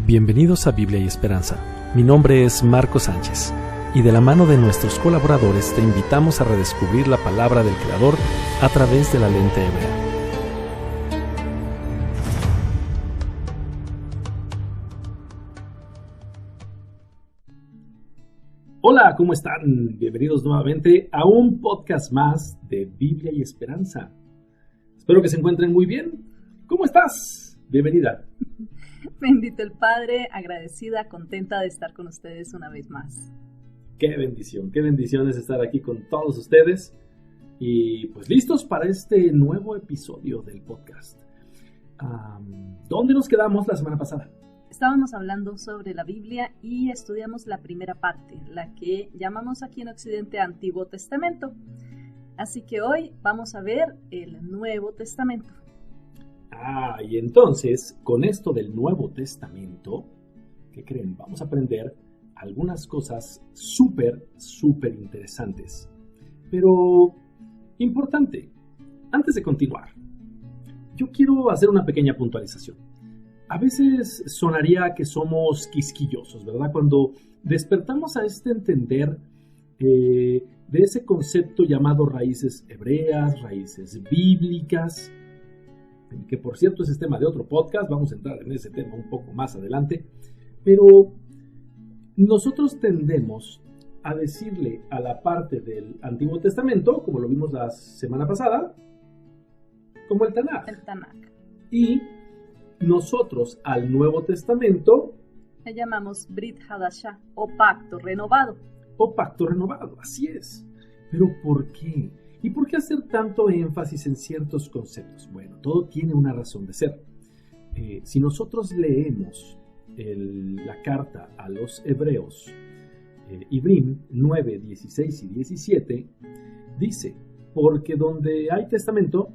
Bienvenidos a Biblia y Esperanza. Mi nombre es Marco Sánchez y de la mano de nuestros colaboradores te invitamos a redescubrir la palabra del Creador a través de la lente hebrea. Hola, ¿cómo están? Bienvenidos nuevamente a un podcast más de Biblia y Esperanza. Espero que se encuentren muy bien. ¿Cómo estás? Bienvenida. Bendito el Padre, agradecida, contenta de estar con ustedes una vez más. Qué bendición es estar aquí con todos ustedes y pues listos para este nuevo episodio del podcast. ¿Dónde nos quedamos la semana pasada? Estábamos hablando sobre la Biblia y estudiamos la primera parte, la que llamamos aquí en Occidente Antiguo Testamento. Así que hoy vamos a ver el Nuevo Testamento. Y entonces, con esto del Nuevo Testamento, ¿qué creen? Vamos a aprender algunas cosas súper interesantes. Pero, importante, antes de continuar, yo quiero hacer una pequeña puntualización. A veces sonaría que somos quisquillosos, ¿verdad? Cuando despertamos a entender de ese concepto llamado raíces hebreas, raíces bíblicas, que por cierto ese es tema de otro podcast, vamos a entrar en ese tema un poco más adelante, pero nosotros tendemos a decirle a la parte del Antiguo Testamento, como lo vimos la semana pasada, como el Tanaj. El Tanaj. Y nosotros al Nuevo Testamento le llamamos Brit Hadashah o Pacto Renovado. O Pacto Renovado, así es. ¿Pero por qué? ¿Y por qué hacer tanto énfasis en ciertos conceptos? Bueno, todo tiene una razón de ser. Si nosotros leemos la carta a los Hebreos, Ibrim 9, 16 y 17, dice, porque donde hay testamento,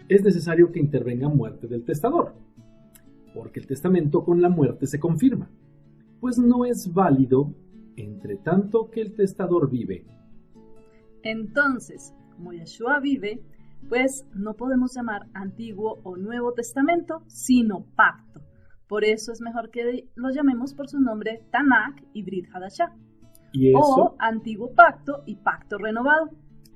es necesario que intervenga muerte del testador, porque el testamento con la muerte se confirma, pues no es válido entre tanto que el testador vive. Entonces, como Yeshua vive, pues no podemos llamar Antiguo o Nuevo Testamento, sino Pacto. Por eso es mejor que lo llamemos por su nombre Tanaj y Brit Hadashah. ¿Y eso? O Antiguo Pacto y Pacto Renovado.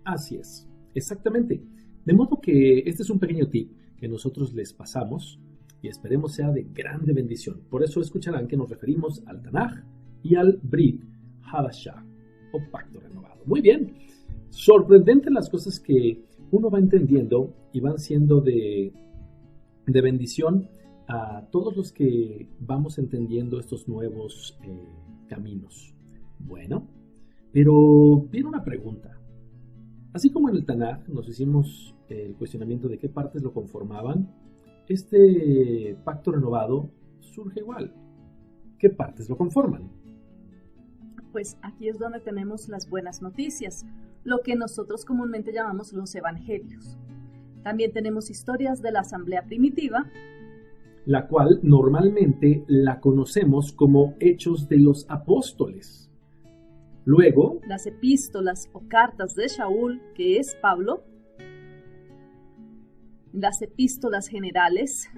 Así es, exactamente. De modo que este es un pequeño tip que nosotros les pasamos y esperemos sea de grande bendición. Por eso escucharán que nos referimos al Tanaj y al Brit Hadashah o Pacto Renovado. Muy bien. Sorprendente las cosas que uno va entendiendo y van siendo de bendición a todos los que vamos entendiendo estos nuevos caminos. Bueno, pero viene una pregunta. Así como en el Tanaj nos hicimos el cuestionamiento de qué partes lo conformaban, este pacto renovado surge igual. ¿Qué partes lo conforman? Pues aquí es donde tenemos las buenas noticias, lo que nosotros comúnmente llamamos los evangelios. También tenemos historias de la asamblea primitiva, la cual normalmente la conocemos como Hechos de los Apóstoles. Luego, las epístolas o cartas de Shaul, que es Pablo, las epístolas generales,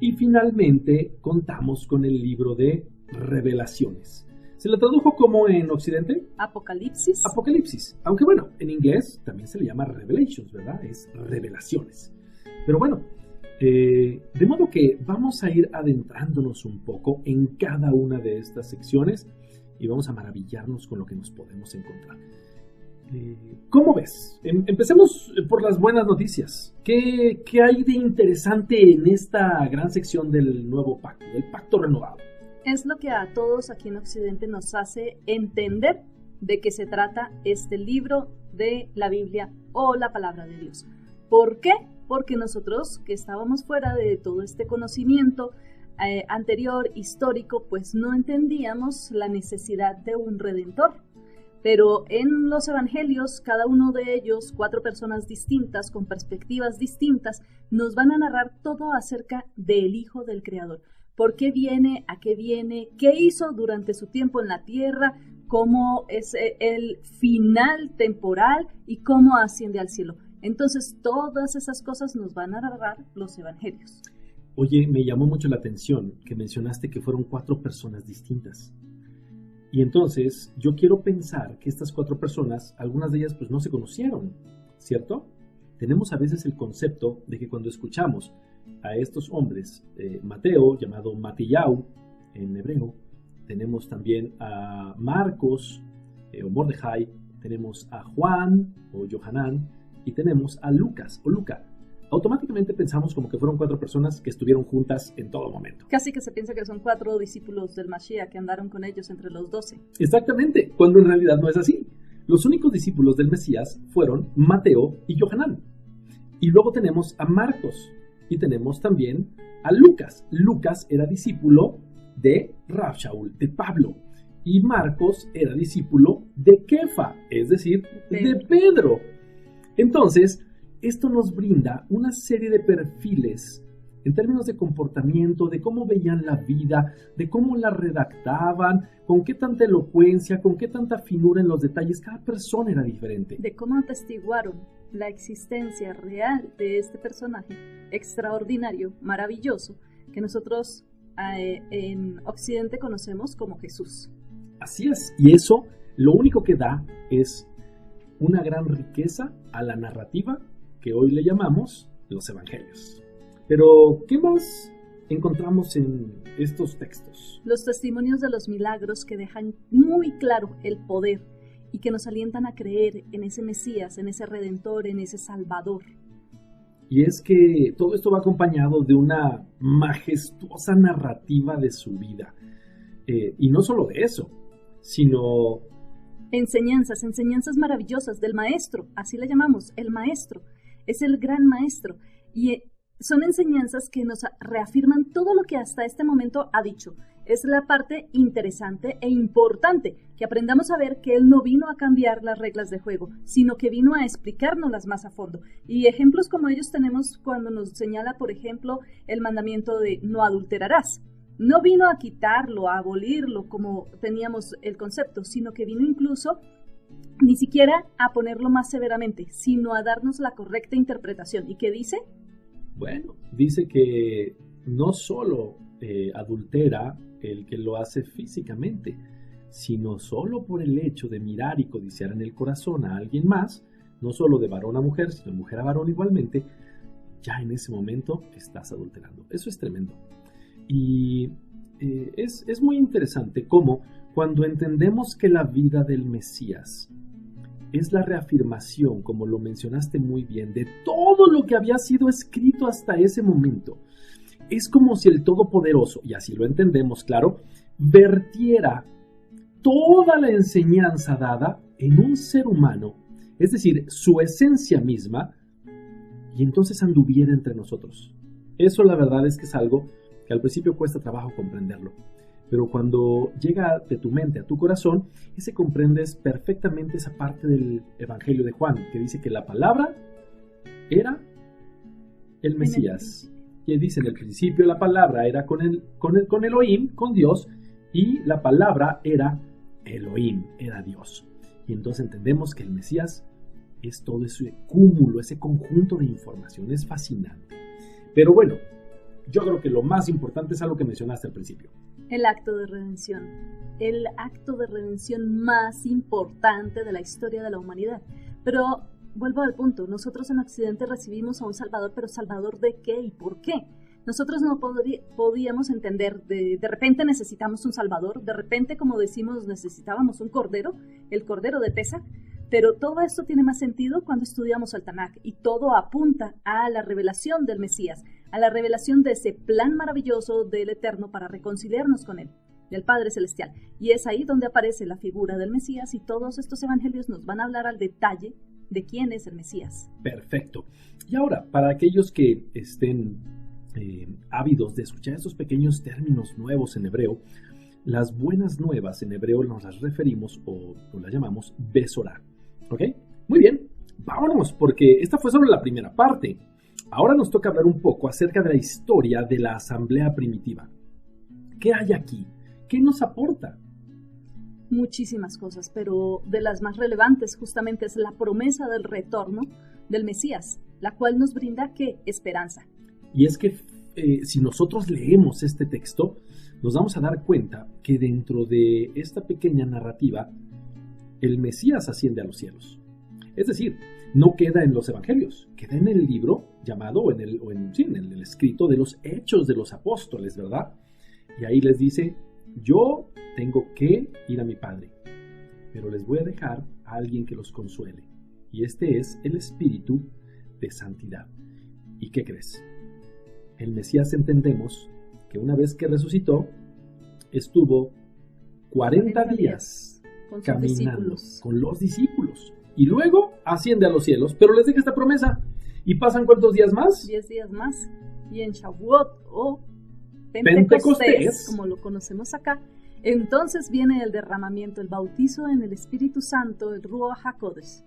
y finalmente contamos con el libro de Revelaciones. ¿Se le tradujo como en Occidente? Apocalipsis. Apocalipsis. Aunque bueno, en inglés también se le llama Revelations, ¿verdad? Es revelaciones. Pero bueno, de modo que vamos a ir adentrándonos un poco en cada una de estas secciones y vamos a maravillarnos con lo que nos podemos encontrar. ¿Cómo ves? Empecemos por las buenas noticias. ¿Qué hay de interesante en esta gran sección del nuevo pacto, del pacto renovado? Es lo que a todos aquí en Occidente nos hace entender de qué se trata este libro de la Biblia o la palabra de Dios. ¿Por qué? Porque nosotros que estábamos fuera de todo este conocimiento anterior, histórico, pues no entendíamos la necesidad de un redentor. Pero en los evangelios, cada uno de ellos, 4 personas distintas, con perspectivas distintas, nos van a narrar todo acerca del Hijo del Creador. ¿Por qué viene? ¿A qué viene? ¿Qué hizo durante su tiempo en la tierra? ¿Cómo es el final temporal? ¿Y cómo asciende al cielo? Entonces, todas esas cosas nos van a narrar los evangelios. Oye, me llamó mucho la atención que mencionaste que fueron 4 personas distintas. Y entonces yo quiero pensar que estas 4 personas, algunas de ellas pues no se conocieron, ¿cierto? Tenemos a veces el concepto de que cuando escuchamos a estos hombres, Mateo, llamado Matillau en hebreo, tenemos también a Marcos o Mordejai, tenemos a Juan o Johanán y tenemos a Lucas o Luca. Automáticamente pensamos como que fueron 4 personas que estuvieron juntas en todo momento. Casi que se piensa que son 4 discípulos del Mashiach que andaron con ellos entre los 12. Exactamente, cuando en realidad no es así. Los únicos discípulos del Mesías fueron Mateo y Johanán. Y luego tenemos a Marcos y tenemos también a Lucas. Lucas era discípulo de Rab Shaul, de Pablo. Y Marcos era discípulo de Kefa, es decir, de Pedro. Entonces, esto nos brinda una serie de perfiles en términos de comportamiento, de cómo veían la vida, de cómo la redactaban, con qué tanta elocuencia, con qué tanta finura en los detalles. Cada persona era diferente. De cómo atestiguaron la existencia real de este personaje extraordinario, maravilloso, que nosotros en Occidente conocemos como Jesús. Así es, y eso lo único que da es una gran riqueza a la narrativa que hoy le llamamos los evangelios. Pero, ¿qué más encontramos en estos textos? Los testimonios de los milagros que dejan muy claro el poder y que nos alientan a creer en ese Mesías, en ese Redentor, en ese Salvador. Y es que todo esto va acompañado de una majestuosa narrativa de su vida. Y no solo de eso, sino enseñanzas maravillosas del Maestro, así le llamamos, el Maestro. Es el gran Maestro. Y son enseñanzas que nos reafirman todo lo que hasta este momento ha dicho. Es la parte interesante e importante, que aprendamos a ver que Él no vino a cambiar las reglas de juego, sino que vino a explicárnoslas más a fondo. Y ejemplos como ellos tenemos cuando nos señala, por ejemplo, el mandamiento de no adulterarás. No vino a quitarlo, a abolirlo, como teníamos el concepto, sino que vino incluso ni siquiera a ponerlo más severamente, sino a darnos la correcta interpretación. ¿Y qué dice? Bueno, dice que no solo adultera el que lo hace físicamente, sino solo por el hecho de mirar y codiciar en el corazón a alguien más, no solo de varón a mujer, sino de mujer a varón igualmente, ya en ese momento estás adulterando. Eso es tremendo. Y es muy interesante cómo cuando entendemos que la vida del Mesías es la reafirmación, como lo mencionaste muy bien, de todo lo que había sido escrito hasta ese momento. Es como si el Todopoderoso, y así lo entendemos, claro, vertiera toda la enseñanza dada en un ser humano, es decir, su esencia misma, y entonces anduviera entre nosotros. Eso la verdad es que es algo que al principio cuesta trabajo comprenderlo. Pero cuando llega de tu mente a tu corazón, ese comprendes perfectamente esa parte del Evangelio de Juan, que dice que la palabra era el Mesías. Que dice en el principio la palabra era con Elohim, con Dios, y la palabra era Elohim, era Dios. Y entonces entendemos que el Mesías es todo ese cúmulo, ese conjunto de información. Es fascinante. Pero bueno, yo creo que lo más importante es algo que mencionaste al principio. El acto de redención. El acto de redención más importante de la historia de la humanidad. Pero vuelvo al punto. Nosotros en Occidente recibimos a un Salvador, pero ¿Salvador de qué y por qué? Nosotros no podíamos entender. De repente necesitamos un Salvador. De repente, como decimos, necesitábamos un cordero. El cordero de Pesaj. Pero todo esto tiene más sentido cuando estudiamos el Tanaj. Y todo apunta a la revelación del Mesías, a la revelación de ese plan maravilloso del Eterno para reconciliarnos con Él, del Padre Celestial. Y es ahí donde aparece la figura del Mesías y todos estos evangelios nos van a hablar al detalle de quién es el Mesías. Perfecto. Y ahora, para aquellos que estén ávidos de escuchar estos pequeños términos nuevos en hebreo, las buenas nuevas en hebreo nos las referimos o las llamamos Besorá. ¿Ok? Muy bien, vámonos, porque esta fue solo la primera parte. Ahora nos toca hablar un poco acerca de la historia de la asamblea primitiva. ¿Qué hay aquí? ¿Qué nos aporta? Muchísimas cosas, pero de las más relevantes justamente es la promesa del retorno del Mesías, la cual nos brinda ¿qué? Esperanza. Y es que si nosotros leemos este texto, nos vamos a dar cuenta que dentro de esta pequeña narrativa, el Mesías asciende a los cielos. Es decir, no queda en los evangelios, queda en el libro llamado, o en el escrito de los Hechos de los Apóstoles, ¿verdad? Y ahí les dice, yo tengo que ir a mi Padre, pero les voy a dejar a alguien que los consuele. Y este es el Espíritu de Santidad. ¿Y qué crees? El Mesías, entendemos que una vez que resucitó, estuvo 40 días caminando con los discípulos. Y luego asciende a los cielos, pero les deja esta promesa. ¿Y pasan cuántos días más? 10 días más. Y en Shavuot o Pentecostés, como lo conocemos acá, entonces viene el derramamiento, el bautizo en el Espíritu Santo, el Ruach HaKodesh.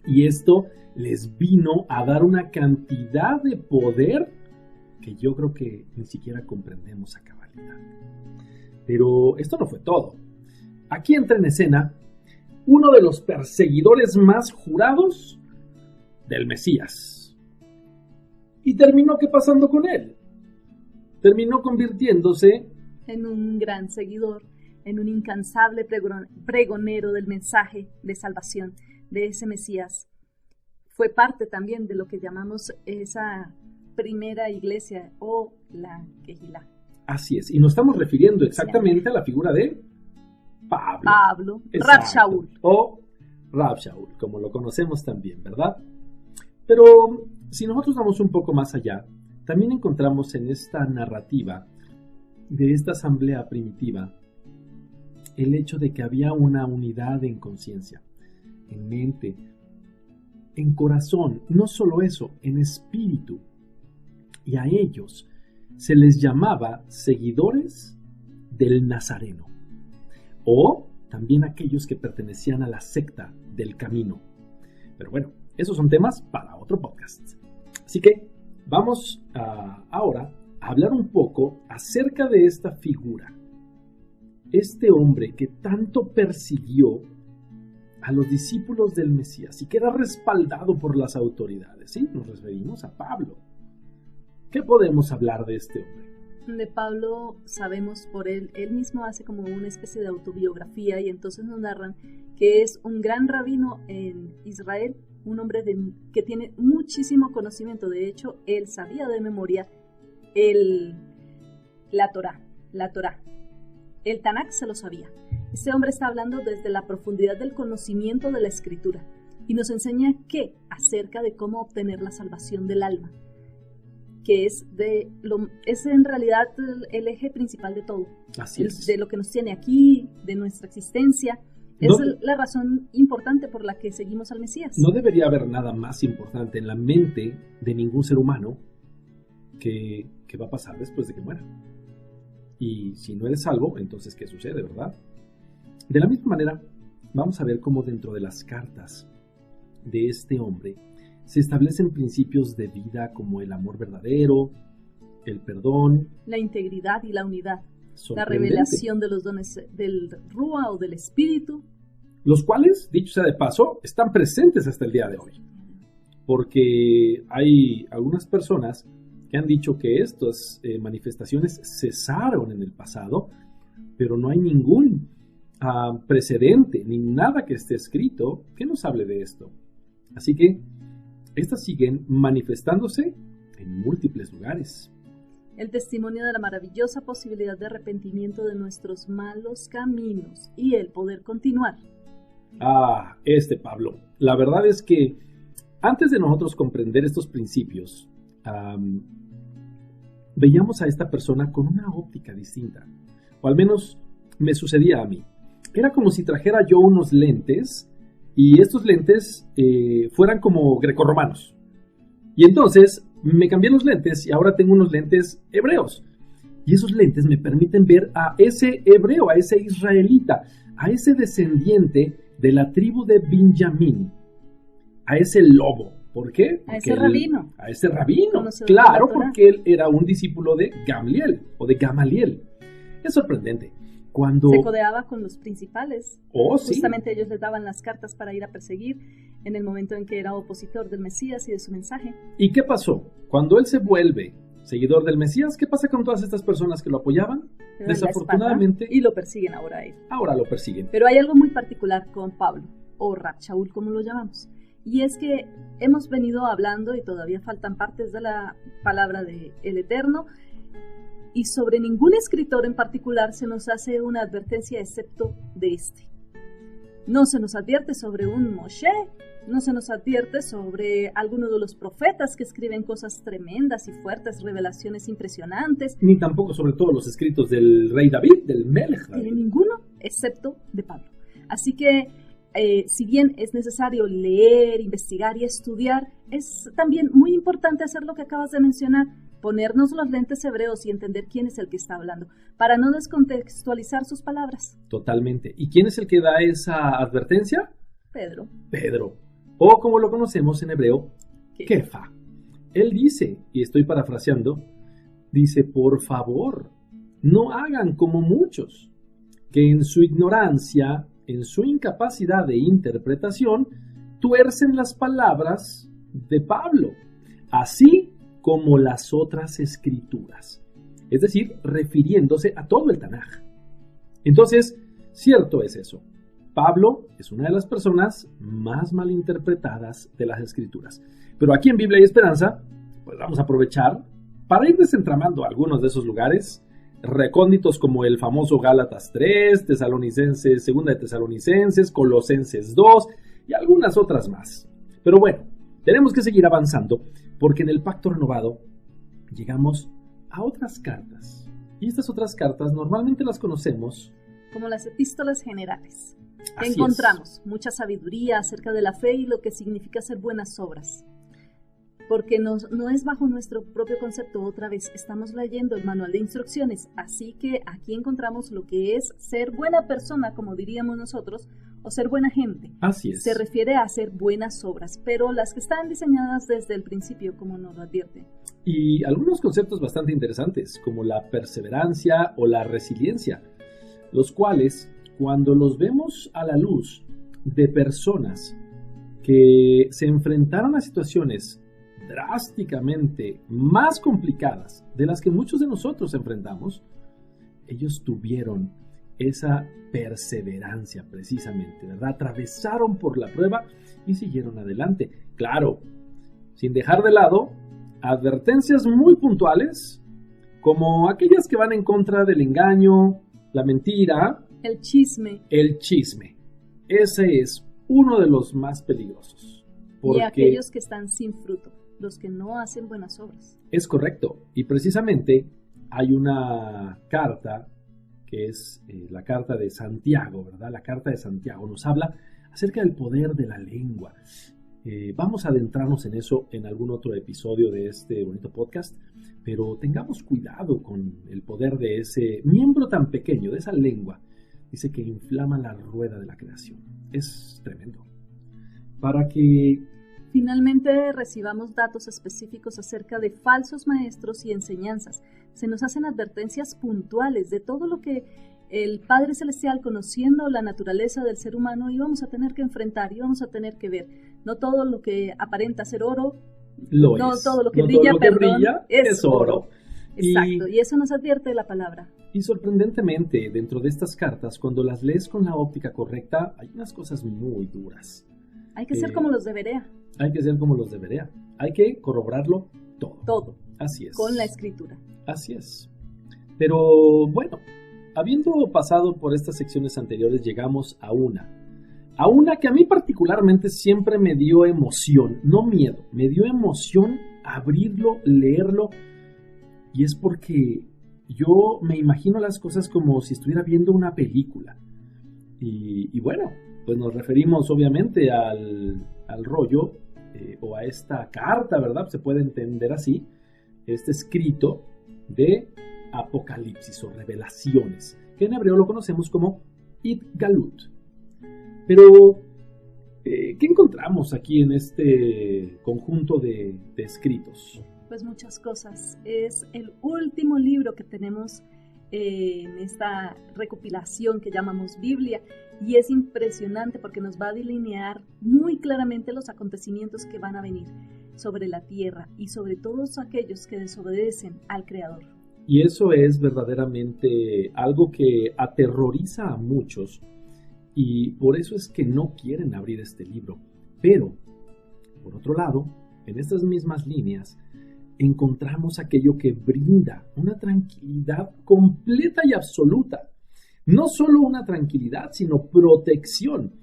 Y esto les vino a dar una cantidad de poder que yo creo que ni siquiera comprendemos a cabalidad. Pero esto no fue todo. Aquí entra en escena uno de los perseguidores más jurados del Mesías. ¿Y terminó qué pasando con él? Terminó convirtiéndose en un gran seguidor, en un incansable pregonero del mensaje de salvación de ese Mesías. Fue parte también de lo que llamamos esa primera iglesia o la Kehilá. Así es, y nos estamos refiriendo exactamente a la figura de Pablo, Rab Shaul. O Rab Shaul, como lo conocemos también, ¿verdad? Pero si nosotros vamos un poco más allá, también encontramos en esta narrativa de esta asamblea primitiva el hecho de que había una unidad en conciencia, en mente, en corazón, no solo eso, en espíritu. Y a ellos se les llamaba seguidores del Nazareno, o también aquellos que pertenecían a la secta del camino. Pero bueno, esos son temas para otro podcast. Así que vamos ahora a hablar un poco acerca de esta figura. Este hombre que tanto persiguió a los discípulos del Mesías y que era respaldado por las autoridades. ¿Sí? Nos referimos a Pablo. ¿Qué podemos hablar de este hombre? De Pablo sabemos por él mismo hace como una especie de autobiografía y entonces nos narran que es un gran rabino en Israel, un hombre que tiene muchísimo conocimiento. De hecho, él sabía de memoria la Torá. El Tanakh se lo sabía. Este hombre está hablando desde la profundidad del conocimiento de la Escritura y nos enseña qué acerca de cómo obtener la salvación del alma, que es en realidad el eje principal de todo. Así es. De lo que nos tiene aquí, de nuestra existencia. Es la razón importante por la que seguimos al Mesías. No debería haber nada más importante en la mente de ningún ser humano que va a pasar después de que muera. Y si no eres salvo, entonces ¿qué sucede, verdad? De la misma manera, vamos a ver cómo dentro de las cartas de este hombre se establecen principios de vida como el amor verdadero, el perdón, la integridad y la unidad, la revelación de los dones del Rúa o del Espíritu, los cuales, dicho sea de paso, están presentes hasta el día de hoy. Porque hay algunas personas que han dicho que estas manifestaciones cesaron en el pasado, pero no hay ningún precedente, ni nada que esté escrito que nos hable de esto. Así que estas siguen manifestándose en múltiples lugares. El testimonio de la maravillosa posibilidad de arrepentimiento de nuestros malos caminos y el poder continuar. Pablo. La verdad es que antes de nosotros comprender estos principios, veíamos a esta persona con una óptica distinta. O al menos me sucedía a mí. Era como si trajera yo unos lentes y estos lentes fueran como grecorromanos. Y entonces me cambié los lentes y ahora tengo unos lentes hebreos. Y esos lentes me permiten ver a ese hebreo, a ese israelita, a ese descendiente de la tribu de Benjamín, a ese lobo. ¿Por qué? Porque a ese rabino. Claro, porque él era un discípulo de Gamaliel o de Gamaliel. Es sorprendente. Cuando se codeaba con los principales. Sí. Justamente ellos les daban las cartas para ir a perseguir en el momento en que era opositor del Mesías y de su mensaje. ¿Y qué pasó? Cuando él se vuelve seguidor del Mesías. ¿Qué pasa con todas estas personas que lo apoyaban? Le dan la Desafortunadamente, espalda y lo persiguen ahora a él. ahora lo persiguen. Pero hay algo muy particular con Pablo, o Rab Shaul, como lo llamamos. Y es que hemos venido hablando, y todavía faltan partes de la palabra del Eterno, y sobre ningún escritor en particular se nos hace una advertencia excepto de este. No se nos advierte sobre un Moshe, no se nos advierte sobre alguno de los profetas que escriben cosas tremendas y fuertes, revelaciones impresionantes. Ni tampoco sobre todos los escritos del rey David, del Melech David. Ninguno, excepto de Pablo. Así que, si bien es necesario leer, investigar y estudiar, es también muy importante hacer lo que acabas de mencionar, ponernos los lentes hebreos y entender quién es el que está hablando, para no descontextualizar sus palabras. Totalmente. ¿Y quién es el que da esa advertencia? Pedro. Pedro. O como lo conocemos en hebreo, Kefa. Él dice, y estoy parafraseando, dice, por favor, no hagan como muchos, que en su ignorancia, en su incapacidad de interpretación, tuercen las palabras de Pablo, así como las otras escrituras. Es decir, refiriéndose a todo el Tanaj. Entonces, cierto es eso. Pablo es una de las personas más malinterpretadas de las escrituras. Pero aquí en Biblia y Esperanza, pues vamos a aprovechar para ir desentramando algunos de esos lugares recónditos como el famoso Gálatas 3, Tesalonicenses, Segunda de Tesalonicenses, Colosenses 2 y algunas otras más. Pero bueno, tenemos que seguir avanzando porque en el Pacto Renovado llegamos a otras cartas. Y estas otras cartas normalmente las conocemos como las epístolas generales. Así Encontramos mucha sabiduría acerca de la fe y lo que significa hacer buenas obras. Porque no es bajo nuestro propio concepto, otra vez, estamos leyendo el manual de instrucciones, así que aquí encontramos lo que es ser buena persona, como diríamos nosotros, o ser buena gente. Así es. Se refiere a hacer buenas obras, pero las que están diseñadas desde el principio, como nos lo advierte. Y algunos conceptos bastante interesantes, como la perseverancia o la resiliencia, los cuales, cuando los vemos a la luz de personas que se enfrentaron a situaciones drásticamente más complicadas de las que muchos de nosotros enfrentamos, ellos tuvieron esa perseverancia precisamente, ¿verdad? Atravesaron por la prueba y siguieron adelante. Claro, sin dejar de lado advertencias muy puntuales, como aquellas que van en contra del engaño, la mentira, el chisme. El chisme. Ese es uno de los más peligrosos. Y aquellos que están sin fruto, los que no hacen buenas obras. Es correcto. Y precisamente hay una carta que es la carta de Santiago, ¿verdad? La carta de Santiago nos habla acerca del poder de la lengua. Vamos a adentrarnos en eso en algún otro episodio de este bonito podcast, pero tengamos cuidado con el poder de ese miembro tan pequeño, de esa lengua. Dice que inflama la rueda de la creación. Es tremendo. Para que finalmente recibamos datos específicos acerca de falsos maestros y enseñanzas, se nos hacen advertencias puntuales de todo lo que el Padre Celestial, conociendo la naturaleza del ser humano, íbamos a tener que enfrentar, íbamos a tener que ver. No todo lo que aparenta ser oro, todo lo que brilla, es oro. Exacto, y eso nos advierte la palabra. Y sorprendentemente, dentro de estas cartas, cuando las lees con la óptica correcta, hay unas cosas muy duras. Hay que ser como los de Berea. Hay que ser como los de Berea. Hay que corroborarlo todo. Todo. Así es. Con la escritura. Así es. Pero bueno, habiendo pasado por estas secciones anteriores, llegamos a una que a mí particularmente siempre me dio emoción, no miedo, me dio emoción abrirlo, leerlo, y es porque yo me imagino las cosas como si estuviera viendo una película. Y bueno, pues nos referimos obviamente al rollo o a esta carta, ¿verdad? Se puede entender así, este escrito de Apocalipsis o Revelaciones, que en hebreo lo conocemos como Itgalut. Pero, ¿qué encontramos aquí en este conjunto de escritos? Pues muchas cosas. Es el último libro que tenemos en esta recopilación que llamamos Biblia, y es impresionante porque nos va a delinear muy claramente los acontecimientos que van a venir. sobre la tierra y sobre todos aquellos que desobedecen al Creador. Y eso es verdaderamente algo que aterroriza a muchos, y por eso es que no quieren abrir este libro. Pero, por otro lado, en estas mismas líneas, encontramos aquello que brinda una tranquilidad completa y absoluta. No solo una tranquilidad, sino protección.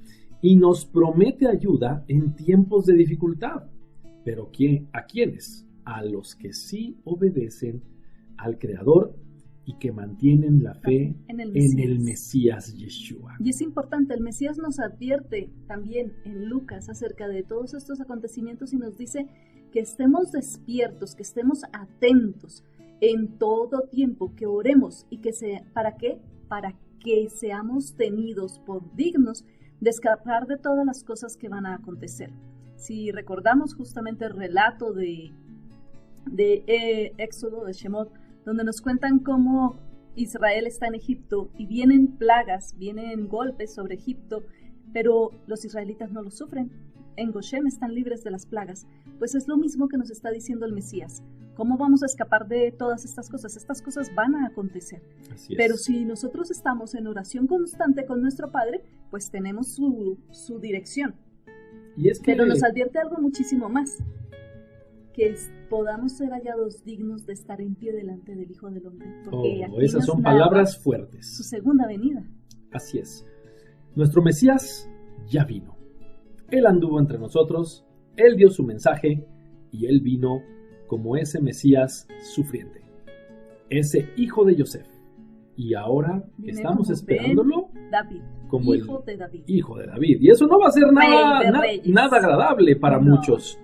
Y nos promete ayuda en tiempos de dificultad. ¿Pero a quiénes? A los que sí obedecen al Creador y que mantienen la fe en el Mesías Yeshua. Y es importante, el Mesías nos advierte también en Lucas acerca de todos estos acontecimientos y nos dice que estemos despiertos, que estemos atentos en todo tiempo, que oremos y ¿para qué? Para que seamos tenidos por dignos de escapar de todas las cosas que van a acontecer. Si recordamos justamente el relato de Éxodo, de Shemot, donde nos cuentan cómo Israel está en Egipto y vienen plagas, vienen golpes sobre Egipto, pero los israelitas no lo sufren. En Goshen están libres de las plagas. Pues es lo mismo que nos está diciendo el Mesías. ¿Cómo vamos a escapar de todas estas cosas? Estas cosas van a acontecer. Así es. Pero si nosotros estamos en oración constante con nuestro Padre, pues tenemos su dirección. Y es que pero nos advierte algo muchísimo más, que podamos ser hallados dignos de estar en pie delante del Hijo del Hombre. Porque esas son palabras fuertes. Su segunda venida. Así es. Nuestro Mesías ya vino. Él anduvo entre nosotros, Él dio su mensaje y Él vino como ese Mesías sufriente, ese hijo de Yosef. Y ahora estamos esperándolo como hijo de David. Hijo de David. Y eso no va a ser nada agradable para muchos.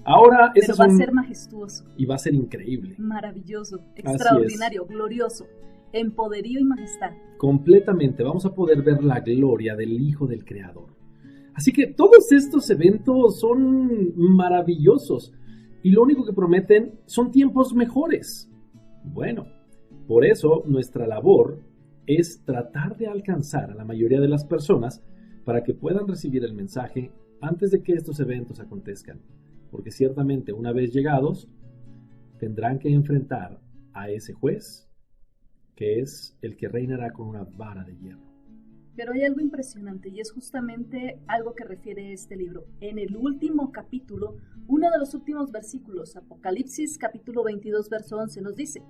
Ahora pero va a ser majestuoso. Y va a ser increíble. Maravilloso, extraordinario, glorioso, en poderío y majestad. Completamente. Vamos a poder ver la gloria del Hijo del Creador. Así que todos estos eventos son maravillosos. Y lo único que prometen son tiempos mejores. Bueno, por eso nuestra labor es tratar de alcanzar a la mayoría de las personas para que puedan recibir el mensaje antes de que estos eventos acontezcan. Porque ciertamente una vez llegados, tendrán que enfrentar a ese juez, que es el que reinará con una vara de hierro. Pero hay algo impresionante y es justamente algo que refiere este libro. En el último capítulo, uno de los últimos versículos, Apocalipsis capítulo 22, verso 11, nos dice: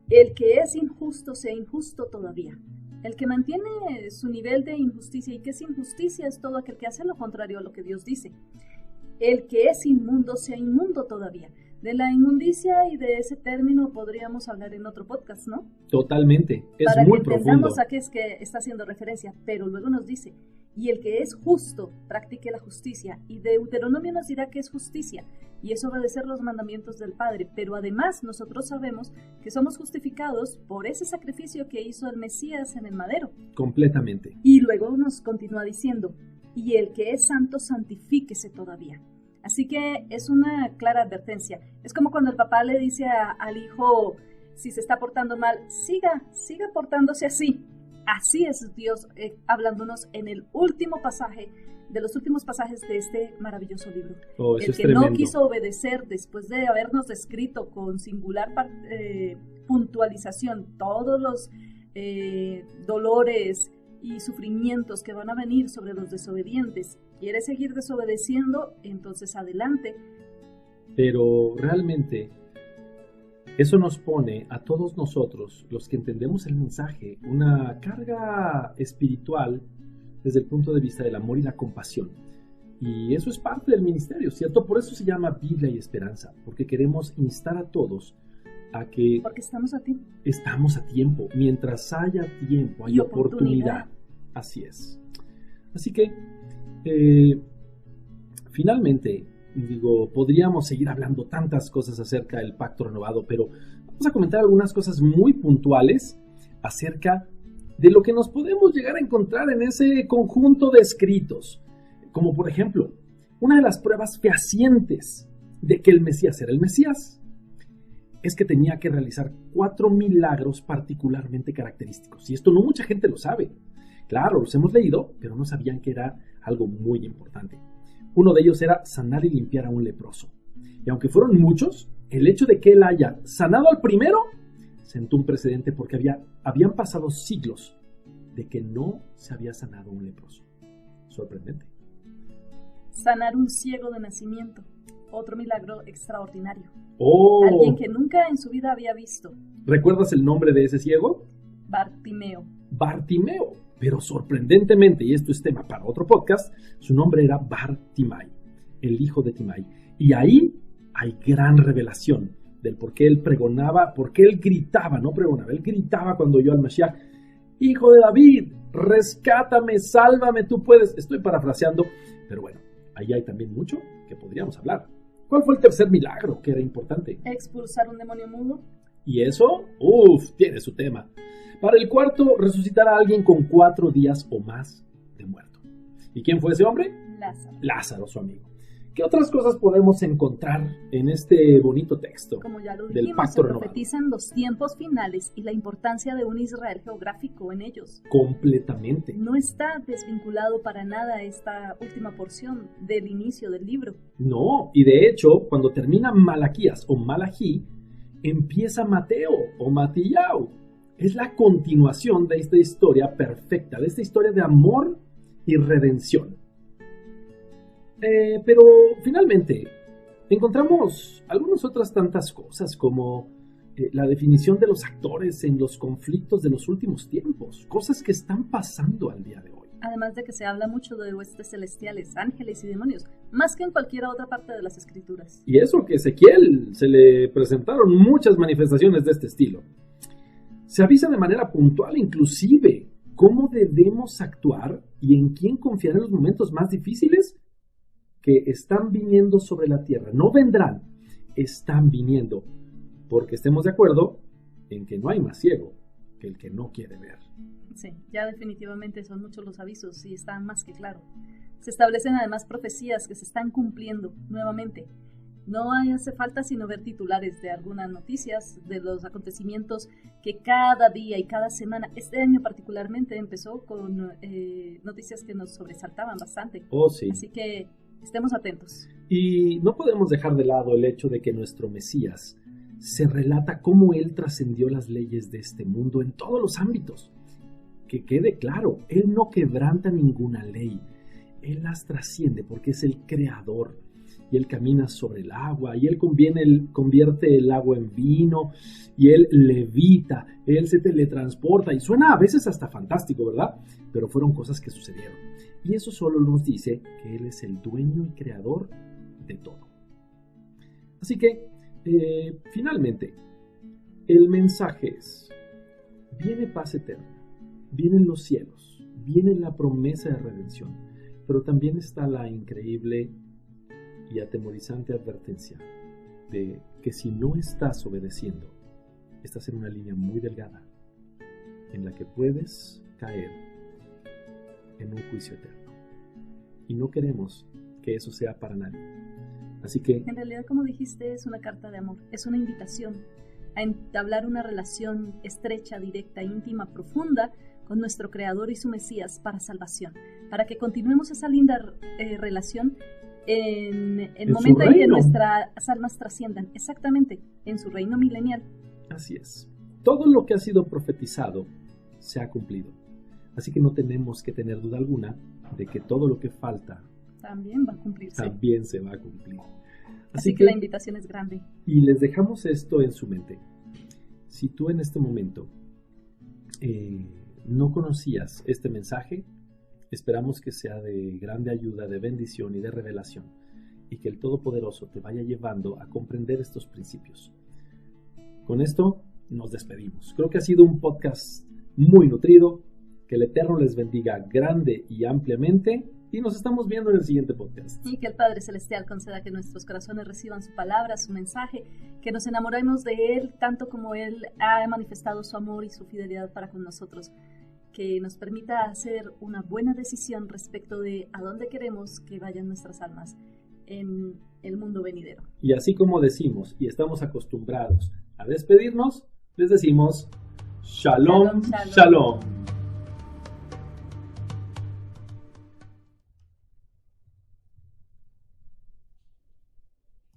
el que es injusto sea injusto todavía. El que mantiene su nivel de injusticia, y que es injusticia es todo aquel que hace lo contrario a lo que Dios dice. El que es inmundo sea inmundo todavía. De la inmundicia y de ese término podríamos hablar en otro podcast, ¿no? Totalmente, es para muy que profundo. Entendamos a qué es que está haciendo referencia, pero luego nos dice: y el que es justo, practique la justicia. Y Deuteronomio nos dirá que es justicia, y es obedecer los mandamientos del Padre. Pero además nosotros sabemos que somos justificados por ese sacrificio que hizo el Mesías en el madero. Completamente. Y luego nos continúa diciendo: y el que es santo, santifíquese todavía. Así que es una clara advertencia. Es como cuando el papá le dice al hijo, si se está portando mal, siga portándose así. Así es Dios hablándonos en el último pasaje, de los últimos pasajes de este maravilloso libro. El que no quiso obedecer después de habernos descrito con singular puntualización todos los dolores y sufrimientos que van a venir sobre los desobedientes, quiere seguir desobedeciendo, entonces adelante. Pero realmente eso nos pone a todos nosotros, los que entendemos el mensaje, una carga espiritual desde el punto de vista del amor y la compasión. Y eso es parte del ministerio, ¿cierto? Por eso se llama Biblia y Esperanza, porque queremos instar a todos a que... Porque estamos a tiempo. Estamos a tiempo. Mientras haya tiempo, hay oportunidad. Así es. Así que, finalmente, podríamos seguir hablando tantas cosas acerca del pacto renovado, pero vamos a comentar algunas cosas muy puntuales acerca de lo que nos podemos llegar a encontrar en ese conjunto de escritos. Como por ejemplo, una de las pruebas fehacientes de que el Mesías era el Mesías es que tenía que realizar 4 milagros particularmente característicos. Y esto no mucha gente lo sabe. Claro, los hemos leído, pero no sabían que era algo muy importante. Uno de ellos era sanar y limpiar a un leproso. Y aunque fueron muchos, el hecho de que él haya sanado al primero sentó un precedente porque habían pasado siglos de que no se había sanado un leproso. Sorprendente. Sanar un ciego de nacimiento. Otro milagro extraordinario. ¡Oh! Alguien que nunca en su vida había visto. ¿Recuerdas el nombre de ese ciego? Bartimeo. Bartimeo. Pero sorprendentemente, y esto es tema para otro podcast, su nombre era Bartimai, el hijo de Timai. Y ahí hay gran revelación del por qué él pregonaba, por qué él gritaba, no pregonaba, él gritaba cuando oyó al Mashiach: Hijo de David, rescátame, sálvame, tú puedes. Estoy parafraseando, pero bueno, ahí hay también mucho que podríamos hablar. ¿Cuál fue el tercer milagro que era importante? Expulsar un demonio mudo. Y eso, tiene su tema. Para el cuarto, resucitar a alguien con 4 días o más de muerto. ¿Y quién fue ese hombre? Lázaro. Lázaro, su amigo. ¿Qué otras cosas podemos encontrar en este bonito texto? Como ya lo del dijimos, pacto se renovado? profetizan los tiempos finales y la importancia de un Israel geográfico en ellos. Completamente. No está desvinculado para nada esta última porción del inicio del libro. No, y de hecho, cuando termina Malaquías o Malají, empieza Mateo o Matillau. Es la continuación de esta historia perfecta, de esta historia de amor y redención. Pero finalmente encontramos algunas otras tantas cosas, como la definición de los actores en los conflictos de los últimos tiempos, cosas que están pasando al día de hoy. Además de que se habla mucho de huestes celestiales, ángeles y demonios, más que en cualquier otra parte de las escrituras. Y eso que a Ezequiel se le presentaron muchas manifestaciones de este estilo. Se avisa de manera puntual inclusive cómo debemos actuar y en quién confiar en los momentos más difíciles que están viniendo sobre la tierra. No vendrán, están viniendo, porque estemos de acuerdo en que no hay más ciego que el que no quiere ver. Sí, ya definitivamente son muchos los avisos y está más que claro. Se establecen además profecías que se están cumpliendo nuevamente. No hace falta sino ver titulares de algunas noticias de los acontecimientos que cada día y cada semana, este año particularmente empezó con noticias que nos sobresaltaban bastante. Oh, sí. Así que estemos atentos. Y no podemos dejar de lado el hecho de que nuestro Mesías se relata cómo él trascendió las leyes de este mundo en todos los ámbitos. Que quede claro, él no quebranta ninguna ley, él las trasciende porque es el creador. Y él camina sobre el agua, y él convierte el agua en vino, y él levita, él se teletransporta, y suena a veces hasta fantástico, ¿verdad? Pero fueron cosas que sucedieron. Y eso solo nos dice que él es el dueño y creador de todo. Así que, finalmente, el mensaje es: viene paz eterna, vienen los cielos, viene la promesa de redención, pero también está la increíble y atemorizante advertencia de que si no estás obedeciendo, estás en una línea muy delgada en la que puedes caer en un juicio eterno. Y no queremos que eso sea para nadie. Así que, en realidad, como dijiste, es una carta de amor, es una invitación a entablar una relación estrecha, directa, íntima, profunda con nuestro Creador y su Mesías para salvación, para que continuemos esa linda relación en el momento en que nuestras almas trasciendan, exactamente, en su reino milenial. Así es. Todo lo que ha sido profetizado se ha cumplido. Así que no tenemos que tener duda alguna de que todo lo que falta también va a cumplirse. También se va a cumplir. Así que la invitación es grande. Y les dejamos esto en su mente. Si tú en este momento no conocías este mensaje, esperamos que sea de grande ayuda, de bendición y de revelación, y que el Todopoderoso te vaya llevando a comprender estos principios. Con esto nos despedimos. Creo que ha sido un podcast muy nutrido. Que el Eterno les bendiga grande y ampliamente, y nos estamos viendo en el siguiente podcast. Y que el Padre Celestial conceda que nuestros corazones reciban su palabra, su mensaje, que nos enamoremos de Él tanto como Él ha manifestado su amor y su fidelidad para con nosotros. Que nos permita hacer una buena decisión respecto de a dónde queremos que vayan nuestras almas en el mundo venidero. Y así como decimos y estamos acostumbrados a despedirnos, les decimos Shalom, Shalom, shalom. Shalom.